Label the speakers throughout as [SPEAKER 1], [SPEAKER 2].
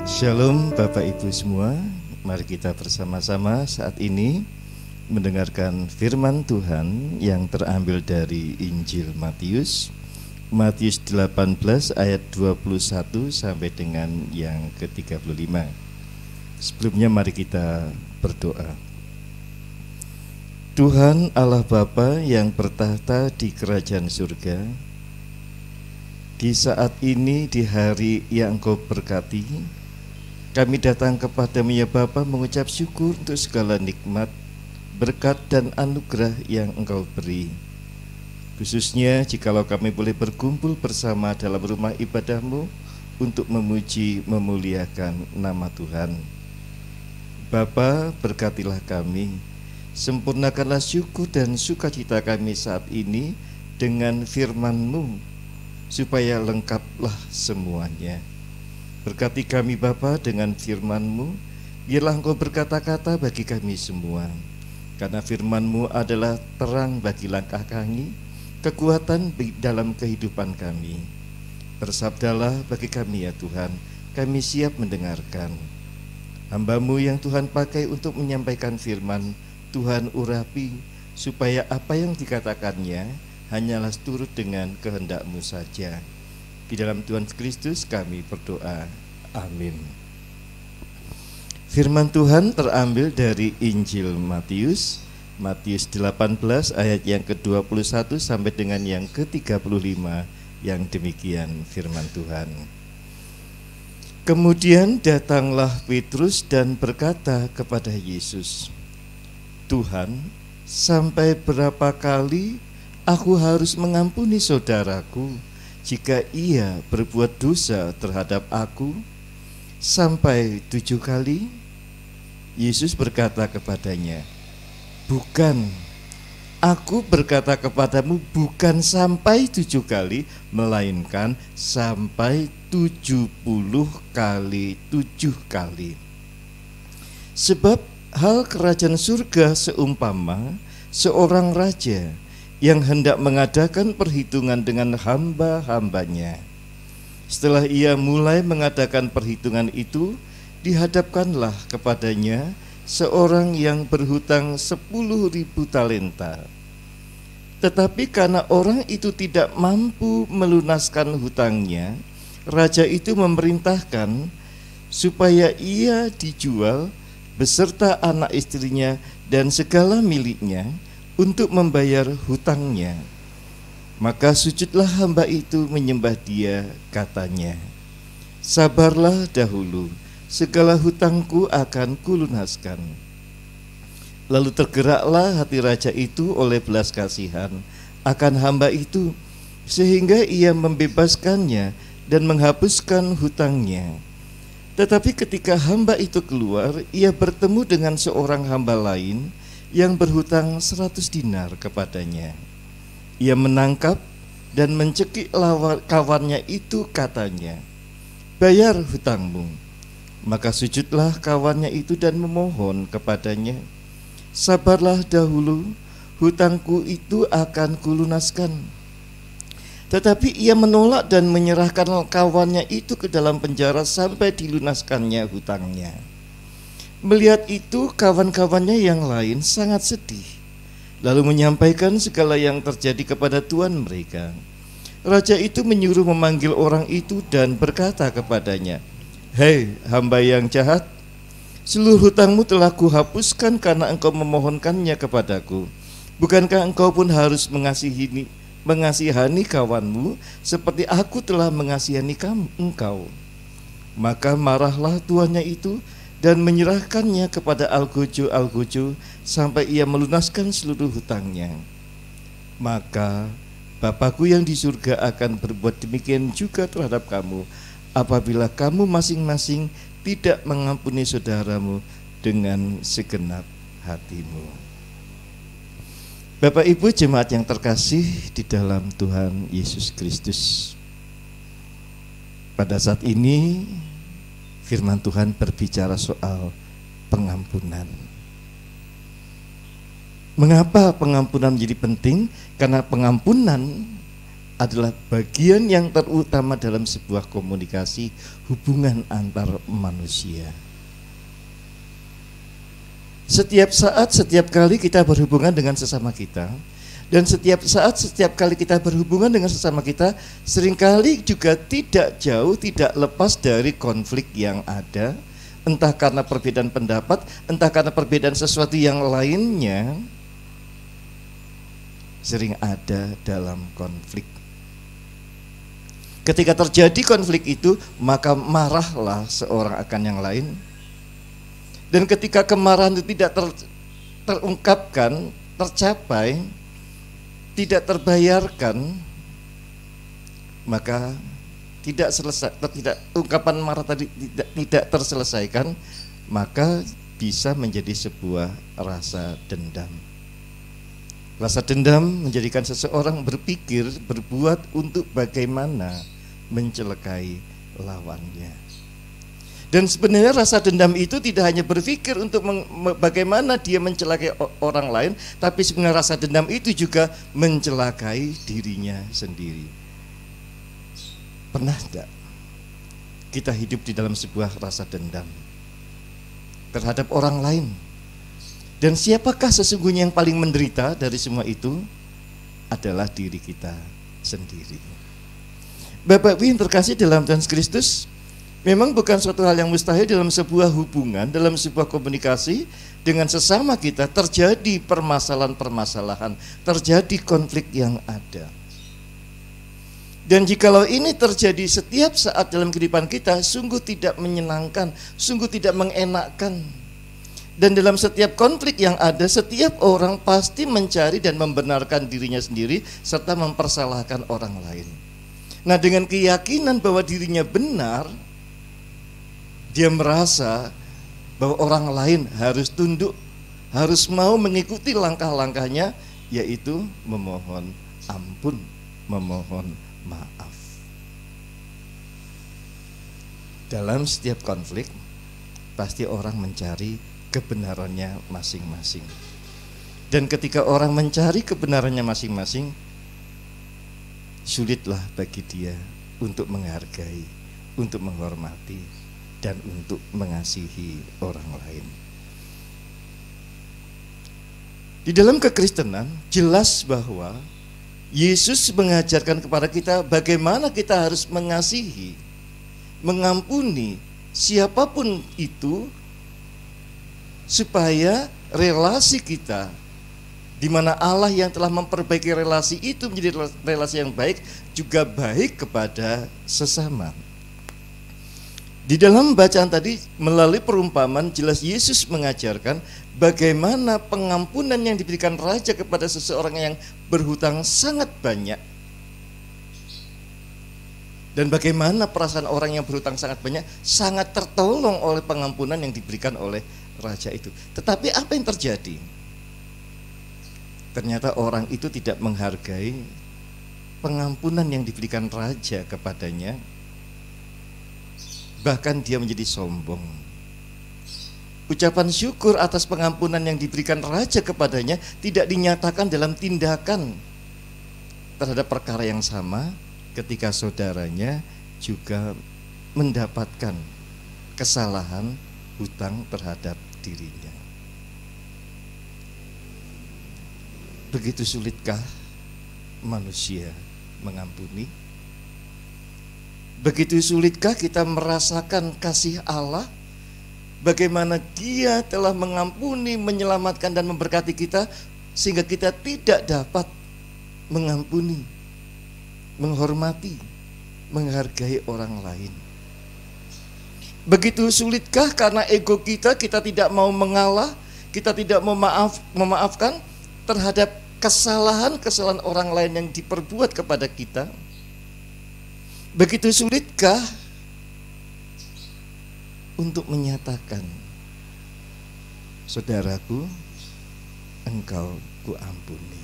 [SPEAKER 1] Shalom Bapak Ibu semua, mari kita bersama-sama saat ini mendengarkan firman Tuhan yang terambil dari Injil Matius 18 ayat 21 sampai dengan yang ke-35. Sebelumnya mari kita berdoa. Tuhan Allah Bapa yang bertahta di kerajaan surga, di saat ini, di hari yang Engkau berkati, kami datang kepadamu ya Bapa mengucap syukur untuk segala nikmat, berkat dan anugerah yang Engkau beri. Khususnya jikalau kami boleh berkumpul bersama dalam rumah ibadah-Mu untuk memuji, memuliakan nama Tuhan. Bapa, berkatilah kami, sempurnakanlah syukur dan sukacita kami saat ini dengan firman-Mu, supaya lengkaplah semuanya. Berkati kami Bapa dengan firman-Mu, biarlah Engkau berkata-kata bagi kami semua, karena firman-Mu adalah terang bagi langkah kami, kekuatan dalam kehidupan kami. Bersabdalah bagi kami ya Tuhan, kami siap mendengarkan. Hamba-Mu yang Tuhan pakai untuk menyampaikan firman, Tuhan urapi, supaya apa yang dikatakannya hanyalah turut dengan kehendak-Mu saja. Di dalam Tuhan Kristus kami berdoa. Amin. Firman Tuhan terambil dari Injil Matius 18 ayat yang ke-21 sampai dengan yang ke-35, yang demikian firman Tuhan. Kemudian datanglah Petrus dan berkata kepada Yesus, Tuhan, sampai berapa kali aku harus mengampuni saudaraku jika ia berbuat dosa terhadap aku? Sampai 7 kali? Yesus berkata kepadanya, bukan, aku berkata kepadamu bukan sampai 7 kali, melainkan sampai 70 kali 7 kali. Sebab hal kerajaan surga seumpama seorang raja yang hendak mengadakan perhitungan dengan hamba-hambanya. Setelah ia mulai mengadakan perhitungan itu, dihadapkanlah kepadanya seorang yang berhutang 10.000 talenta. Tetapi karena orang itu tidak mampu melunaskan hutangnya, raja itu memerintahkan supaya ia dijual beserta anak istrinya dan segala miliknya untuk membayar hutangnya. Maka sujudlah hamba itu menyembah dia, katanya, sabarlah dahulu, segala hutangku akan kulunaskan. Lalu tergeraklah hati raja itu oleh belas kasihan akan hamba itu, sehingga ia membebaskannya dan menghapuskan hutangnya. Tetapi ketika hamba itu keluar, ia bertemu dengan seorang hamba lain yang berhutang 100 dinar kepadanya. Ia menangkap dan mencekik kawannya itu, katanya, bayar hutangmu. Maka sujudlah kawannya itu dan memohon kepadanya, sabarlah dahulu, hutangku itu akan kulunaskan. Tetapi ia menolak dan menyerahkan kawannya itu ke dalam penjara sampai dilunaskannya hutangnya. Melihat itu, kawan-kawannya yang lain sangat sedih, lalu menyampaikan segala yang terjadi kepada tuan mereka. Raja itu menyuruh memanggil orang itu dan berkata kepadanya, hei hamba yang jahat, seluruh hutangmu telah kuhapuskan karena engkau memohonkannya kepadaku. Bukankah engkau pun harus mengasihani kawanmu seperti aku telah mengasihani engkau? Maka marahlah tuannya itu dan menyerahkannya kepada algojo sampai ia melunaskan seluruh hutangnya. Maka Bapakku yang di surga akan berbuat demikian juga terhadap kamu, apabila kamu masing-masing tidak mengampuni saudaramu dengan segenap hatimu. Bapak Ibu jemaat yang terkasih di dalam Tuhan Yesus Kristus, pada saat ini firman Tuhan berbicara soal pengampunan. Mengapa pengampunan menjadi penting? Karena pengampunan adalah bagian yang terutama dalam sebuah komunikasi hubungan antar manusia. Setiap saat, setiap kali kita berhubungan dengan sesama kita, dan setiap saat, setiap kali kita berhubungan dengan sesama kita, seringkali juga tidak jauh, tidak lepas dari konflik yang ada, entah karena perbedaan pendapat, entah karena perbedaan sesuatu yang lainnya, sering ada dalam konflik. Ketika terjadi konflik itu, maka marahlah seorang akan yang lain. Dan ketika kemarahan itu tidak terungkapkan, tercapai, tidak terbayarkan, maka ungkapan marah tadi tidak terselesaikan, maka bisa menjadi sebuah rasa dendam. Rasa dendam menjadikan seseorang berpikir, berbuat untuk bagaimana mencelakai lawannya. Dan sebenarnya rasa dendam itu tidak hanya berpikir untuk bagaimana dia mencelakai orang lain, tapi sebenarnya rasa dendam itu juga mencelakai dirinya sendiri. Pernah tidak kita hidup di dalam sebuah rasa dendam terhadap orang lain? Dan siapakah sesungguhnya yang paling menderita dari semua itu? Adalah diri kita sendiri. Bapak Ibu yang terkasih dalam Tuhan Kristus, memang bukan suatu hal yang mustahil dalam sebuah hubungan, dalam sebuah komunikasi dengan sesama kita terjadi permasalahan-permasalahan, terjadi konflik yang ada. Dan jikalau ini terjadi setiap saat dalam kehidupan kita, sungguh tidak menyenangkan, sungguh tidak mengenakkan. Dan dalam setiap konflik yang ada, setiap orang pasti mencari dan membenarkan dirinya sendiri serta mempersalahkan orang lain. Nah, dengan keyakinan bahwa dirinya benar, dia merasa bahwa orang lain harus tunduk, harus mau mengikuti langkah-langkahnya, yaitu memohon ampun, memohon maaf. Dalam setiap konflik, pasti orang mencari kebenarannya masing-masing. Dan ketika orang mencari kebenarannya masing-masing, sulitlah bagi dia untuk menghargai, untuk menghormati, dan untuk mengasihi orang lain. Di dalam kekristenan jelas bahwa Yesus mengajarkan kepada kita bagaimana kita harus mengasihi, mengampuni siapapun itu, supaya relasi kita, di mana Allah yang telah memperbaiki relasi itu menjadi relasi yang baik, juga baik kepada sesama. Di dalam bacaan tadi melalui perumpamaan jelas Yesus mengajarkan bagaimana pengampunan yang diberikan raja kepada seseorang yang berhutang sangat banyak. Dan bagaimana perasaan orang yang berhutang sangat banyak sangat tertolong oleh pengampunan yang diberikan oleh raja itu. Tetapi apa yang terjadi? Ternyata orang itu tidak menghargai pengampunan yang diberikan raja kepadanya. Bahkan dia menjadi sombong. Ucapan syukur atas pengampunan yang diberikan raja kepadanya tidak dinyatakan dalam tindakan terhadap perkara yang sama ketika saudaranya juga mendapatkan kesalahan hutang terhadap dirinya. Begitu sulitkah manusia mengampuni? Begitu sulitkah kita merasakan kasih Allah? Bagaimana Dia telah mengampuni, menyelamatkan dan memberkati kita sehingga kita tidak dapat mengampuni, menghormati, menghargai orang lain. Begitu sulitkah karena ego kita tidak mau mengalah, kita tidak mau memaafkan terhadap kesalahan-kesalahan orang lain yang diperbuat kepada kita? Begitu sulitkah untuk menyatakan, saudaraku, engkau kuampuni?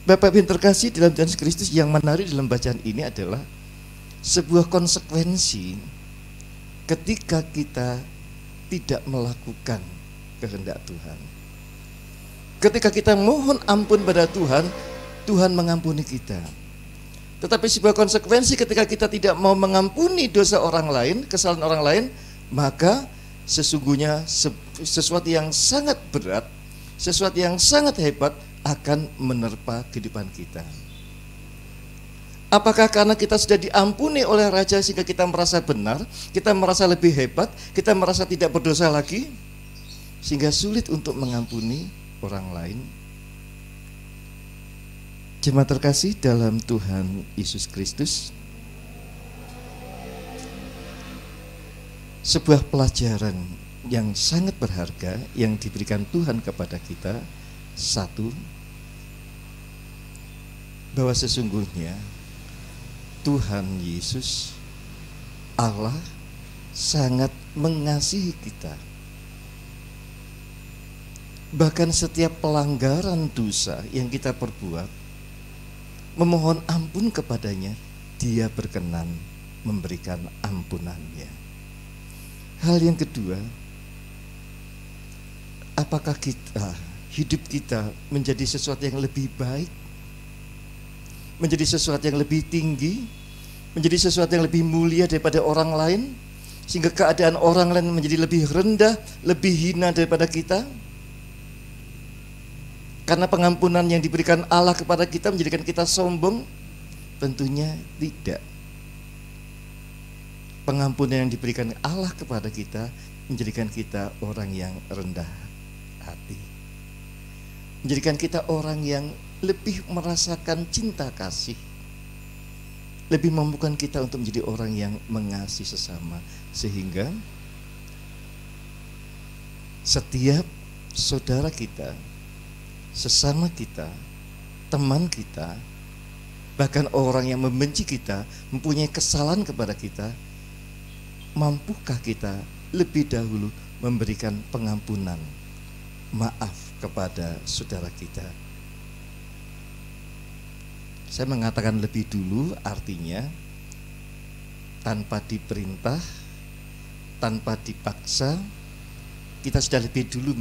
[SPEAKER 1] Bapak Ibu yang terkasih dalam Tuhan Kristus, yang menarik dalam bacaan ini adalah sebuah konsekuensi ketika kita tidak melakukan kehendak Tuhan. Ketika kita mohon ampun pada Tuhan, Tuhan mengampuni kita. Tetapi sebuah konsekuensi ketika kita tidak mau mengampuni dosa orang lain, kesalahan orang lain, maka sesungguhnya sesuatu yang sangat berat, sesuatu yang sangat hebat akan menerpa kehidupan kita. Apakah karena kita sudah diampuni oleh Raja sehingga kita merasa benar, kita merasa lebih hebat, kita merasa tidak berdosa lagi, sehingga sulit untuk mengampuni orang lain? Jemaat terkasih dalam Tuhan Yesus Kristus, sebuah pelajaran yang sangat berharga yang diberikan Tuhan kepada kita. Satu, bahwa sesungguhnya Tuhan Yesus Allah sangat mengasihi kita. Bahkan setiap pelanggaran dosa yang kita perbuat, memohon ampun kepadanya, Dia berkenan memberikan ampunannya. Hal yang kedua, apakah hidup kita menjadi sesuatu yang lebih baik, menjadi sesuatu yang lebih tinggi, menjadi sesuatu yang lebih mulia daripada orang lain, sehingga keadaan orang lain menjadi lebih rendah, lebih hina daripada kita? Karena pengampunan yang diberikan Allah kepada kita menjadikan kita sombong? Tentunya tidak. Pengampunan yang diberikan Allah kepada kita menjadikan kita orang yang rendah hati, menjadikan kita orang yang lebih merasakan cinta kasih, lebih memampukan kita untuk menjadi orang yang mengasihi sesama, sehingga setiap saudara kita, sesama kita, teman kita, bahkan orang yang membenci kita, mempunyai kesalahan kepada kita, mampukah kita lebih dahulu memberikan pengampunan, maaf kepada saudara kita? Saya mengatakan lebih dulu artinya tanpa diperintah, tanpa dipaksa, kita sudah lebih dulu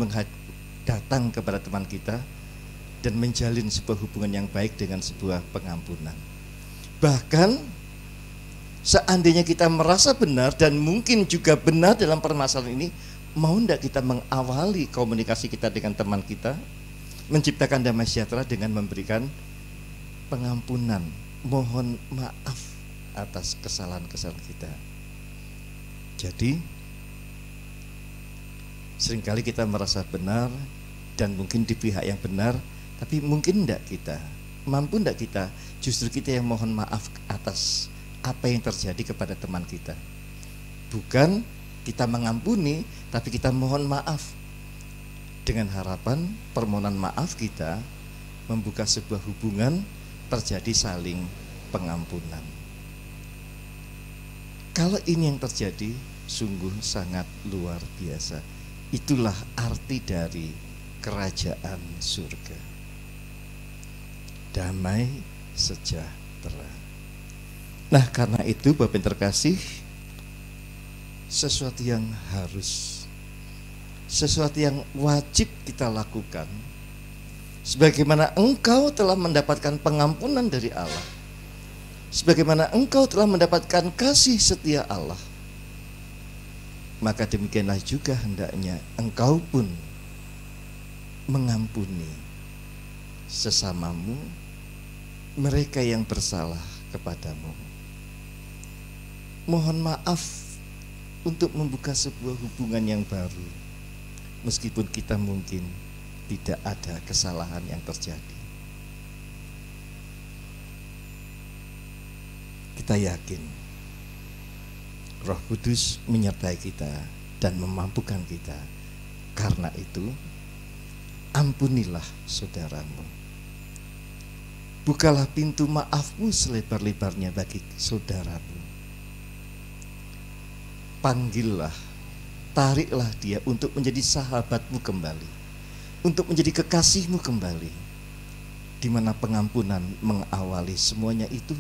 [SPEAKER 1] datang kepada teman kita dan menjalin sebuah hubungan yang baik dengan sebuah pengampunan. Bahkan seandainya kita merasa benar dan mungkin juga benar dalam permasalahan ini, mau tidak kita mengawali komunikasi kita dengan teman kita, menciptakan damai sejahtera dengan memberikan pengampunan, mohon maaf atas kesalahan-kesalahan kita. Jadi seringkali kita merasa benar dan mungkin di pihak yang benar, tapi mungkin tidak kita, mampu tidak kita, justru kita yang mohon maaf atas apa yang terjadi kepada teman kita. Bukan kita mengampuni, tapi kita mohon maaf dengan harapan permohonan maaf kita membuka sebuah hubungan, terjadi saling pengampunan. Kalau ini yang terjadi, sungguh sangat luar biasa. Itulah arti dari kerajaan surga. Damai sejahtera. Nah, karena itu Bapak yang terkasih, sesuatu yang harus, sesuatu yang wajib kita lakukan, sebagaimana engkau telah mendapatkan pengampunan dari Allah, sebagaimana engkau telah mendapatkan kasih setia Allah, maka demikianlah juga hendaknya engkau pun mengampuni sesamamu, mereka yang bersalah kepadamu. Mohon maaf untuk membuka sebuah hubungan yang baru, meskipun kita mungkin tidak ada kesalahan yang terjadi. Kita yakin Roh Kudus menyertai kita dan memampukan kita. Karena itu, ampunilah saudaramu. Bukalah pintu maafmu selebar-lebarnya bagi saudaramu. Panggillah, tariklah dia untuk menjadi sahabatmu kembali, untuk menjadi kekasihmu kembali, di mana pengampunan mengawali semuanya itu,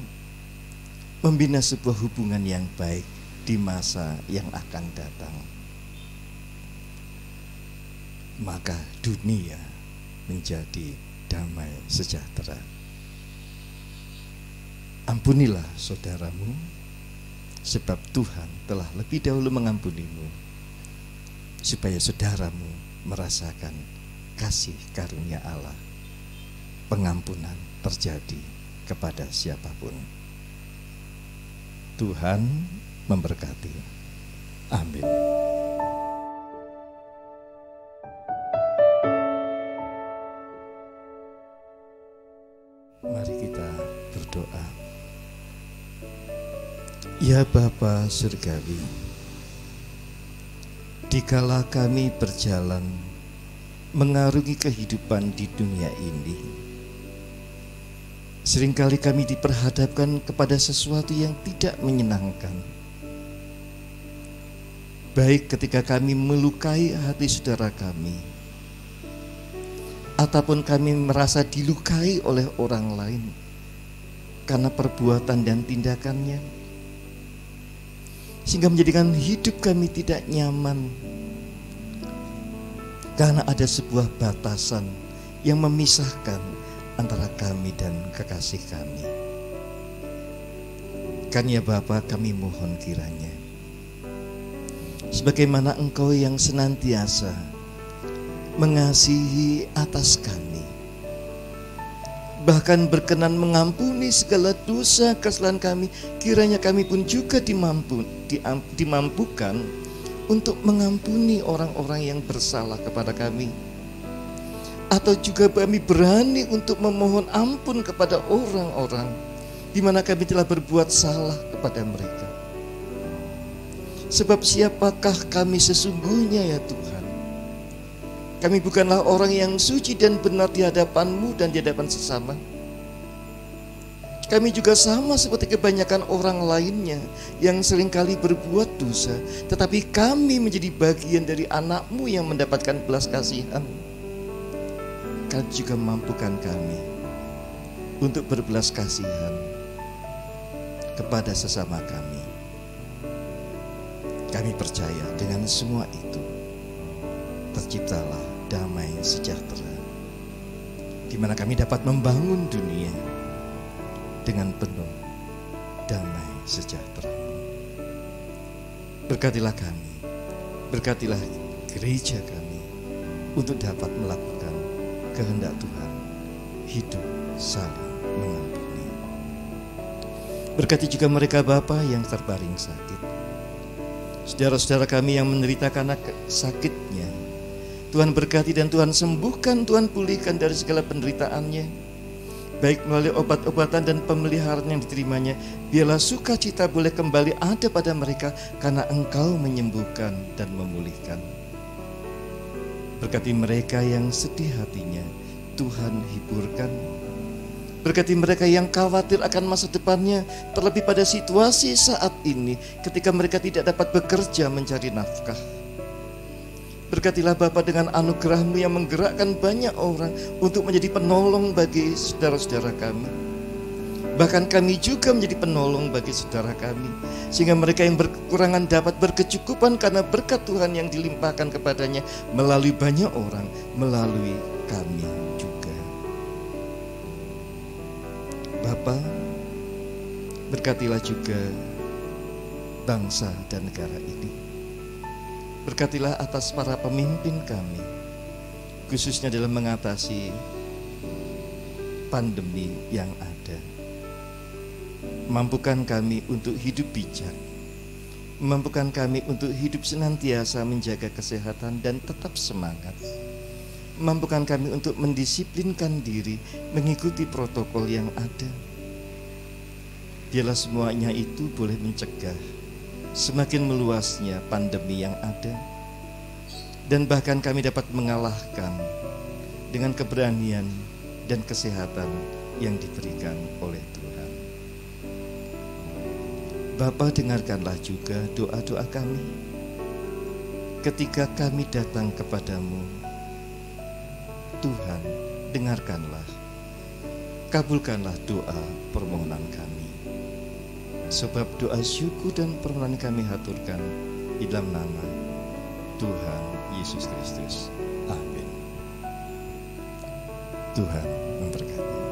[SPEAKER 1] membina sebuah hubungan yang baik di masa yang akan datang. Maka dunia menjadi damai sejahtera. Ampunilah saudaramu, sebab Tuhan telah lebih dahulu mengampunimu, supaya saudaramu merasakan kasih karunia Allah. Pengampunan terjadi kepada siapapun. Tuhan memberkati. Amin. Mari kita berdoa. Ya Bapa Surgawi, dikala kami berjalan mengarungi kehidupan di dunia ini, seringkali kami diperhadapkan kepada sesuatu yang tidak menyenangkan. Baik ketika kami melukai hati saudara kami, ataupun kami merasa dilukai oleh orang lain karena perbuatan dan tindakannya, sehingga menjadikan hidup kami tidak nyaman, karena ada sebuah batasan yang memisahkan antara kami dan kekasih kami. Kan ya Bapa, kami mohon kiranya, sebagaimana Engkau yang senantiasa mengasihi atas kami, bahkan berkenan mengampuni segala dosa kesalahan kami, kiranya kami pun juga dimampukan untuk mengampuni orang-orang yang bersalah kepada kami, atau juga kami berani untuk memohon ampun kepada orang-orang di mana kami telah berbuat salah kepada mereka. Sebab siapakah kami sesungguhnya ya Tuhan? Kami bukanlah orang yang suci dan benar di hadapan-Mu dan di hadapan sesama. Kami juga sama seperti kebanyakan orang lainnya yang seringkali berbuat dosa, tetapi kami menjadi bagian dari anak-Mu yang mendapatkan belas kasihan. Kau juga mampukan kami untuk berbelas kasihan kepada sesama kami. Kami percaya dengan semua itu terciptalah damai sejahtera, di mana kami dapat membangun dunia dengan penuh damai sejahtera. Berkatilah kami, berkatilah gereja kami untuk dapat melakukan kehendak Tuhan, hidup saling mengampuni. Berkati juga mereka Bapa yang terbaring sakit, saudara-saudara kami yang menderita karena sakitnya. Tuhan berkati dan Tuhan sembuhkan, Tuhan pulihkan dari segala penderitaannya, baik melalui obat-obatan dan pemeliharaan yang diterimanya. Biarlah sukacita boleh kembali ada pada mereka, karena Engkau menyembuhkan dan memulihkan. Berkati mereka yang sedih hatinya, Tuhan hiburkan. Berkati mereka yang khawatir akan masa depannya, terlebih pada situasi saat ini ketika mereka tidak dapat bekerja mencari nafkah. Berkatilah Bapa dengan anugerah-Mu yang menggerakkan banyak orang untuk menjadi penolong bagi saudara-saudara kami. Bahkan kami juga menjadi penolong bagi saudara kami, sehingga mereka yang berkekurangan dapat berkecukupan karena berkat Tuhan yang dilimpahkan kepadanya melalui banyak orang, melalui kami juga. Bapa, berkatilah juga bangsa dan negara ini. Berkatilah atas para pemimpin kami, khususnya dalam mengatasi pandemi yang ada. Mampukan kami untuk hidup bijak, mampukan kami untuk hidup senantiasa menjaga kesehatan dan tetap semangat. Mampukan kami untuk mendisiplinkan diri mengikuti protokol yang ada. Biarlah semuanya itu boleh mencegah semakin meluasnya pandemi yang ada, dan bahkan kami dapat mengalahkan dengan keberanian dan kesehatan yang diberikan oleh Tuhan. Bapa, dengarkanlah juga doa-doa kami ketika kami datang kepadamu. Tuhan, dengarkanlah, kabulkanlah doa permohonan kami. Sebab doa syukur dan permohonan kami haturkan di dalam nama Tuhan Yesus Kristus. Amin. Tuhan memberkati.